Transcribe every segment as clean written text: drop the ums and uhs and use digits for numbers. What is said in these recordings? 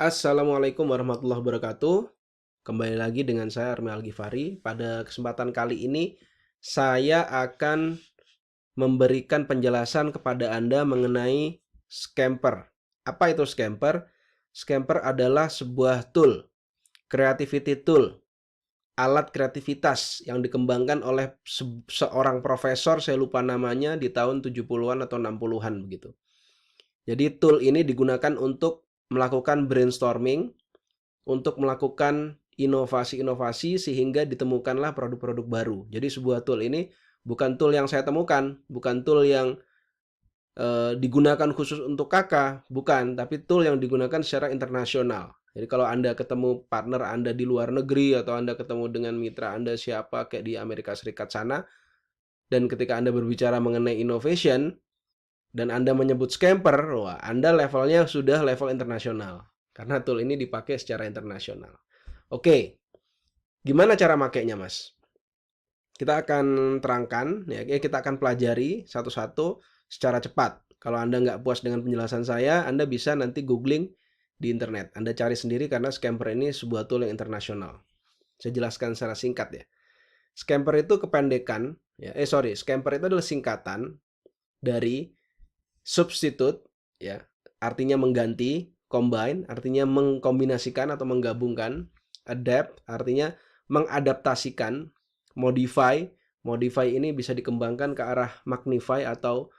Assalamualaikum warahmatullahi wabarakatuh. Kembali lagi dengan saya Armi Al-Ghifari. Pada kesempatan kali ini saya akan memberikan penjelasan kepada Anda mengenai Scamper. Apa itu Scamper? Scamper adalah sebuah tool, creativity tool, alat kreativitas yang dikembangkan oleh seorang profesor, saya lupa namanya, di tahun 70-an atau 60-an begitu. Jadi tool ini digunakan untuk melakukan brainstorming, untuk melakukan inovasi-inovasi sehingga ditemukanlah produk-produk baru. Jadi sebuah tool ini bukan tool yang saya temukan, bukan tool yang digunakan khusus untuk kakak, bukan, tapi tool yang digunakan secara internasional. Jadi kalau Anda ketemu partner Anda di luar negeri atau Anda ketemu dengan mitra Anda siapa kayak di Amerika Serikat sana, dan ketika Anda berbicara mengenai innovation dan Anda menyebut Scamper, wah, Anda levelnya sudah level internasional. Karena tool ini dipakai secara internasional. Oke, gimana cara makainya, Mas? Kita akan terangkan, ya, kita akan pelajari satu-satu secara cepat. Kalau Anda nggak puas dengan penjelasan saya, Anda bisa nanti googling di internet. Anda cari sendiri karena Scamper ini sebuah tool yang internasional. Saya jelaskan secara singkat ya. Scamper itu kependekan, ya, Scamper itu adalah singkatan dari substitute, ya, artinya mengganti, combine, artinya mengkombinasikan atau menggabungkan, adapt, artinya mengadaptasikan, modify, modify ini bisa dikembangkan ke arah magnify atau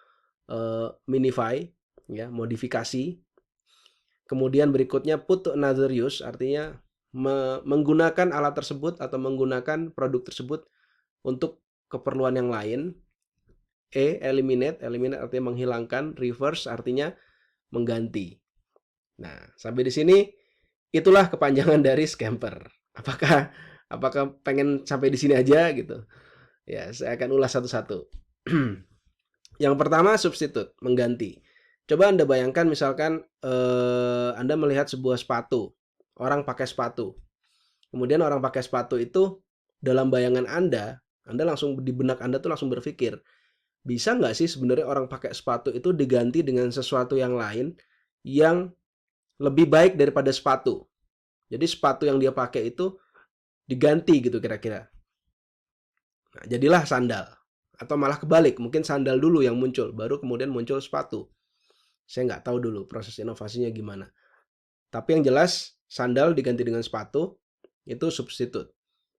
minify, ya, modifikasi. Kemudian berikutnya put to another use, artinya menggunakan alat tersebut atau menggunakan produk tersebut untuk keperluan yang lain. Eliminate, eliminate artinya menghilangkan, reverse artinya mengganti. Nah, sampai di sini itulah kepanjangan dari Scamper. Apakah apakah pengen sampai di sini aja gitu? Ya, saya akan ulas satu-satu. Yang pertama substitute, mengganti. Coba Anda bayangkan misalkan Anda melihat sebuah sepatu. Orang pakai sepatu. Kemudian orang pakai sepatu itu dalam bayangan Anda langsung di benak Anda tuh langsung berpikir, bisa nggak sih sebenarnya orang pakai sepatu itu diganti dengan sesuatu yang lain yang lebih baik daripada sepatu. Jadi sepatu yang dia pakai itu diganti gitu kira-kira. Nah, jadilah sandal. Atau malah kebalik, mungkin sandal dulu yang muncul, baru kemudian muncul sepatu. Saya nggak tahu dulu proses inovasinya gimana. Tapi yang jelas, sandal diganti dengan sepatu, itu substitute.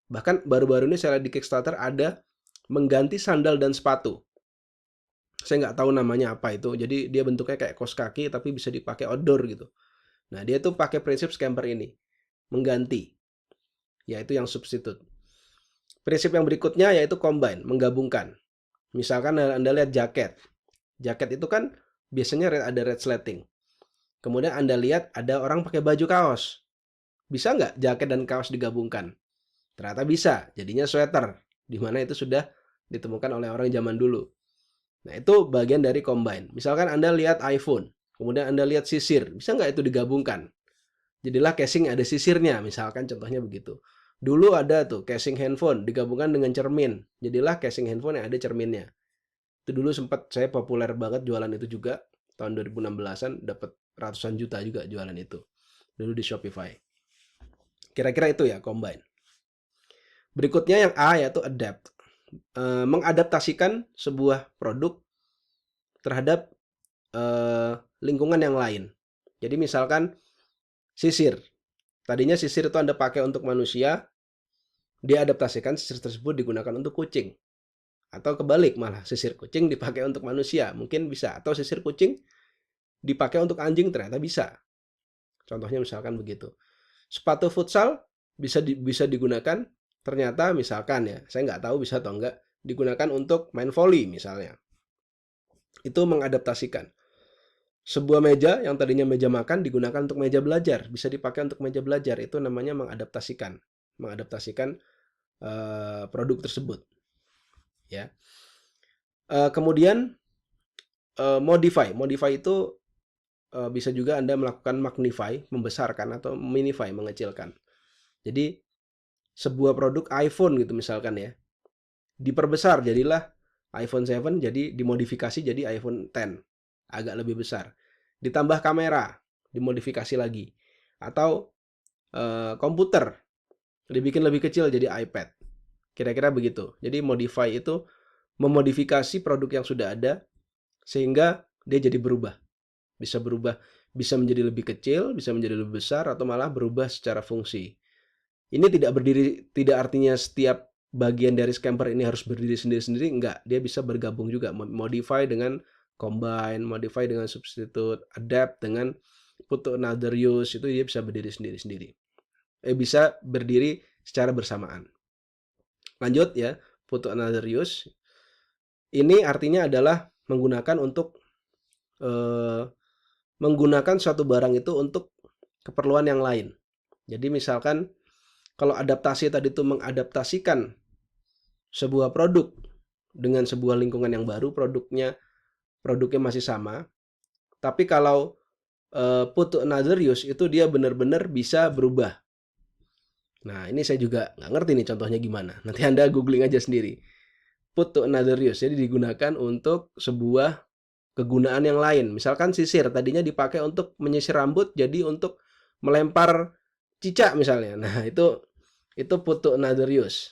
Bahkan baru-baru ini saya lihat di Kickstarter ada mengganti sandal dan sepatu. Saya nggak tahu namanya apa itu, jadi dia bentuknya kayak kaos kaki tapi bisa dipakai outdoor gitu. Nah, dia tuh pakai prinsip Scamper ini, mengganti, yaitu yang substitute. Prinsip yang berikutnya yaitu combine, menggabungkan. Misalkan Anda lihat jaket. Jaket itu kan biasanya ada red sleting. Kemudian Anda lihat ada orang pakai baju kaos. Bisa nggak jaket dan kaos digabungkan? Ternyata bisa, jadinya sweater. Di mana itu sudah ditemukan oleh orang zaman dulu. Nah, itu bagian dari combine. Misalkan Anda lihat iPhone, kemudian Anda lihat sisir. Bisa nggak itu digabungkan? Jadilah casing ada sisirnya, misalkan contohnya begitu. Dulu ada tuh casing handphone digabungkan dengan cermin. Jadilah casing handphone yang ada cerminnya. Itu dulu sempat saya populer banget jualan itu juga. Tahun 2016-an dapat ratusan juta juga jualan itu. Dulu di Shopify. Kira-kira itu ya combine. Berikutnya yang A yaitu adapt. Mengadaptasikan sebuah produk terhadap lingkungan yang lain. Jadi misalkan sisir. Tadinya sisir itu Anda pakai untuk manusia, dia adaptasikan sisir tersebut digunakan untuk kucing. Atau kebalik malah, sisir kucing dipakai untuk manusia, mungkin bisa. Atau sisir kucing dipakai untuk anjing, ternyata bisa. Contohnya misalkan begitu. Sepatu futsal bisa digunakan, ternyata misalkan ya, saya nggak tahu bisa atau enggak, digunakan untuk main volley misalnya. Itu mengadaptasikan. Sebuah meja yang tadinya meja makan digunakan untuk meja belajar, bisa dipakai untuk meja belajar. Itu namanya mengadaptasikan, produk tersebut. Ya. Kemudian modify itu bisa juga Anda melakukan magnify, membesarkan atau minify, mengecilkan. Jadi sebuah produk iPhone gitu misalkan ya, diperbesar jadilah iPhone 7, jadi dimodifikasi jadi iPhone 10, agak lebih besar. Ditambah kamera, dimodifikasi lagi. atau komputer dibikin lebih kecil jadi iPad. Kira-kira begitu. Jadi modify itu memodifikasi produk yang sudah ada sehingga dia jadi berubah. Bisa berubah, bisa menjadi lebih kecil, bisa menjadi lebih besar, atau malah berubah secara fungsi. Ini tidak artinya setiap bagian dari scamper ini harus berdiri sendiri-sendiri, enggak. Dia bisa bergabung juga, modify dengan combine, modify dengan substitute, adapt dengan put to another use, itu dia bisa berdiri sendiri-sendiri. Bisa berdiri secara bersamaan. Lanjut ya, put to another use. Ini artinya adalah menggunakan untuk menggunakan suatu barang itu untuk keperluan yang lain. Jadi misalkan kalau adaptasi tadi itu mengadaptasikan sebuah produk dengan sebuah lingkungan yang baru, produknya masih sama. Tapi kalau put to another use itu dia benar-benar bisa berubah. Nah, ini saya juga nggak ngerti nih contohnya gimana. Nanti Anda googling aja sendiri. Put to another use, jadi digunakan untuk sebuah kegunaan yang lain. Misalkan sisir, tadinya dipakai untuk menyisir rambut, jadi untuk melempar cicak misalnya. Nah, itu put to another use.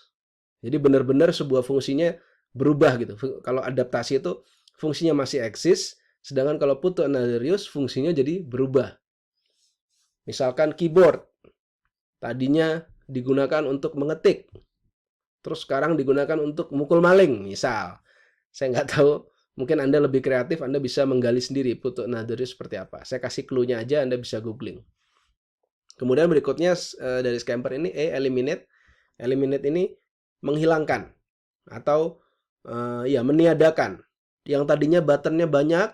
Jadi benar-benar sebuah fungsinya berubah gitu. Kalau adaptasi itu fungsinya masih eksis, sedangkan kalau put to another use fungsinya jadi berubah. Misalkan keyboard, tadinya digunakan untuk mengetik, terus sekarang digunakan untuk mukul maling, misal. Saya nggak tahu, mungkin Anda lebih kreatif, Anda bisa menggali sendiri put to another use seperti apa. Saya kasih clue-nya aja, Anda bisa googling. Kemudian berikutnya dari scamper ini, eliminate. Eliminate ini menghilangkan atau ya meniadakan. Yang tadinya buttonnya banyak,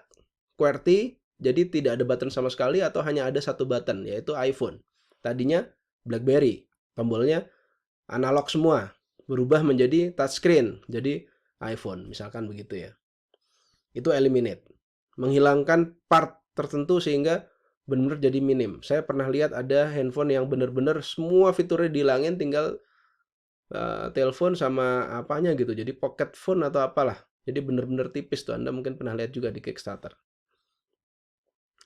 QWERTY, jadi tidak ada button sama sekali atau hanya ada satu button, yaitu iPhone. Tadinya BlackBerry, tombolnya analog semua, berubah menjadi touchscreen, jadi iPhone, misalkan begitu ya. Itu eliminate. Menghilangkan part tertentu sehingga benar-benar jadi minim. Saya pernah lihat ada handphone yang benar-benar semua fiturnya dihilangin, tinggal telepon sama apanya gitu. Jadi pocket phone atau apalah. Jadi benar-benar tipis tuh. Anda mungkin pernah lihat juga di Kickstarter.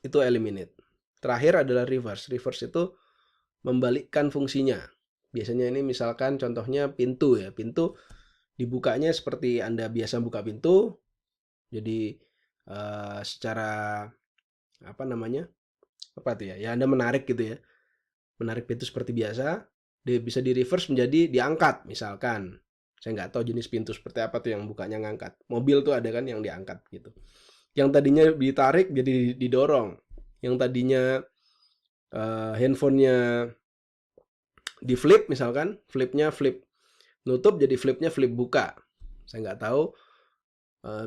Itu eliminate. Terakhir adalah reverse. Reverse itu membalikkan fungsinya. Biasanya ini misalkan contohnya pintu ya. Pintu dibukanya seperti Anda biasa buka pintu. Jadi secara apa namanya? Apa tuh ya? Ya Anda menarik gitu ya. Menarik pintu seperti biasa. Dia bisa di reverse menjadi diangkat misalkan. Saya nggak tahu jenis pintu seperti apa tuh yang bukanya ngangkat. Mobil tuh ada kan yang diangkat gitu. Yang tadinya ditarik jadi didorong. Yang tadinya handphonenya di flip misalkan, flipnya flip nutup jadi flipnya flip buka. Saya nggak tahu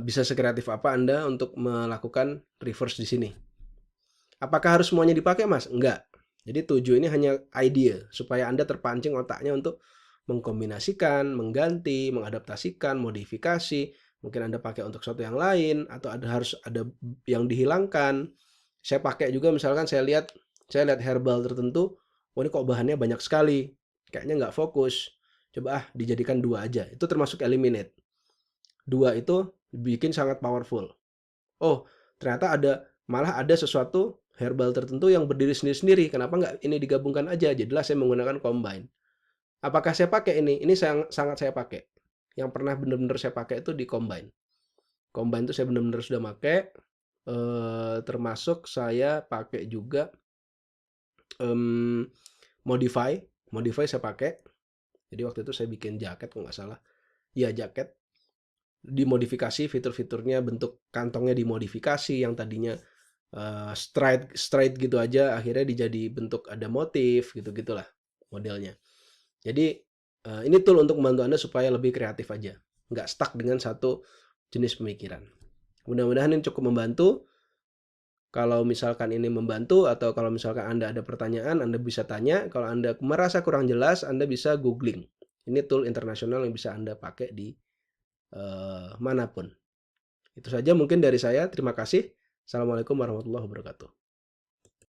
bisa sekreatif apa Anda untuk melakukan reverse di sini. Apakah harus semuanya dipakai, Mas? Enggak. Jadi 7 ini hanya idea supaya Anda terpancing otaknya untuk mengkombinasikan, mengganti, mengadaptasikan, modifikasi. Mungkin Anda pakai untuk sesuatu yang lain atau harus ada yang dihilangkan. Saya pakai juga misalkan saya lihat herbal tertentu, oh ini kok bahannya banyak sekali. Kayaknya nggak fokus. Coba dijadikan 2 aja. Itu termasuk eliminate. 2 itu bikin sangat powerful. Oh, ternyata malah ada sesuatu herbal tertentu yang berdiri sendiri-sendiri. Kenapa nggak ini digabungkan aja? Jadilah saya menggunakan combine. Apakah saya pakai ini? Ini sangat saya pakai. Yang pernah benar-benar saya pakai itu di combine. Combine itu saya benar-benar sudah pakai. Termasuk saya pakai juga modify. Modify saya pakai. Jadi waktu itu saya bikin jaket kalau nggak salah. Iya jaket. Dimodifikasi fitur-fiturnya, bentuk kantongnya dimodifikasi, yang tadinya straight gitu aja akhirnya dijadi bentuk ada motif gitu-gitulah modelnya. Jadi ini tool untuk membantu Anda supaya lebih kreatif aja, nggak stuck dengan satu jenis pemikiran. Mudah-mudahan ini cukup membantu. Kalau misalkan ini membantu atau kalau misalkan Anda ada pertanyaan, Anda bisa tanya. Kalau Anda merasa kurang jelas, Anda bisa googling. Ini tool internasional yang bisa Anda pakai di manapun. Itu saja mungkin dari saya. Terima kasih. Assalamualaikum warahmatullahi wabarakatuh.